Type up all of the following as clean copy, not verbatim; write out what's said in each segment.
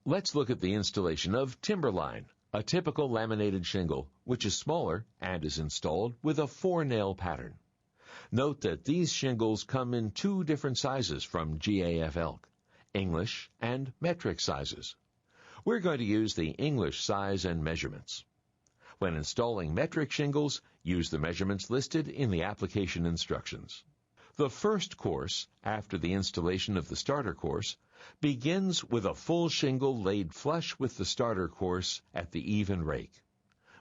Let's look at the installation of Timberline, a typical laminated shingle, which is smaller and is installed with a 4-nail pattern. Note that these shingles come in 2 different sizes from GAF Elk, English and metric sizes. We're going to use the English size and measurements. When installing metric shingles, use the measurements listed in the application instructions. The first course, after the installation of the starter course, begins with a full shingle laid flush with the starter course at the eave and rake.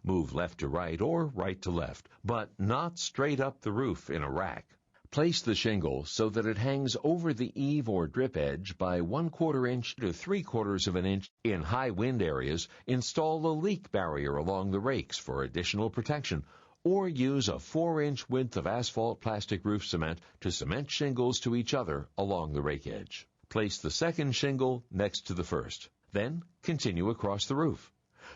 Move left to right or right to left, but not straight up the roof in a rack. Place the shingle so that it hangs over the eave or drip edge by 1/4 inch to 3/4 of an inch. In high wind areas, install a leak barrier along the rakes for additional protection, or use a 4-inch width of asphalt plastic roof cement to cement shingles to each other along the rake edge. Place the second shingle next to the first. Then continue across the roof.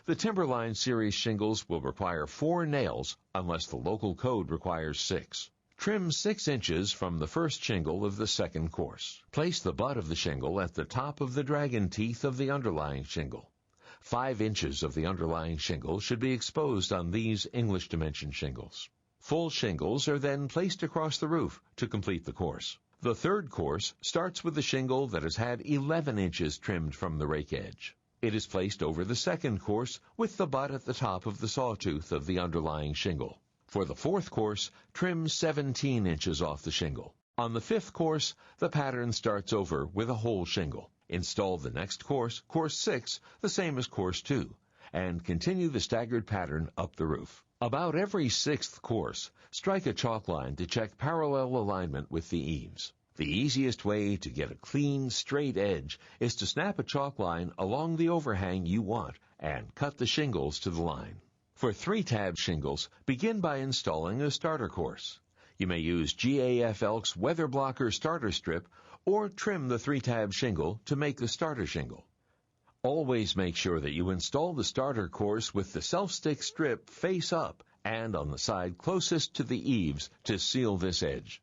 The Timberline series shingles will require 4 nails unless the local code requires 6. Trim 6 inches from the first shingle of the second course. Place the butt of the shingle at the top of the dragon teeth of the underlying shingle. 5 inches of the underlying shingle should be exposed on these English dimension shingles. Full shingles are then placed across the roof to complete the course. The third course starts with the shingle that has had 11 inches trimmed from the rake edge. It is placed over the second course with the butt at the top of the sawtooth of the underlying shingle. For the fourth course, trim 17 inches off the shingle. On the fifth course, the pattern starts over with a whole shingle. Install the next course, course 6, the same as course 2, and continue the staggered pattern up the roof. About every 6th course, strike a chalk line to check parallel alignment with the eaves. The easiest way to get a clean, straight edge is to snap a chalk line along the overhang you want and cut the shingles to the line. For 3-tab shingles, begin by installing a starter course. You may use GAF Elk's Weather Blocker starter strip or trim the 3-tab shingle to make the starter shingle. Always make sure that you install the starter course with the self-stick strip face up and on the side closest to the eaves to seal this edge.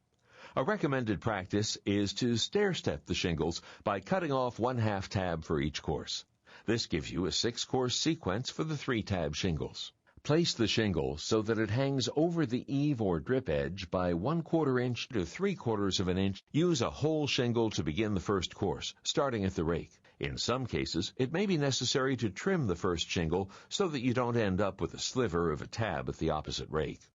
A recommended practice is to stair-step the shingles by cutting off 1/2 tab for each course. This gives you a 6-course sequence for the 3-tab shingles. Place the shingle so that it hangs over the eave or drip edge by 1/4 inch to 3/4 of an inch. Use a whole shingle to begin the first course, starting at the rake. In some cases, it may be necessary to trim the first shingle so that you don't end up with a sliver of a tab at the opposite rake.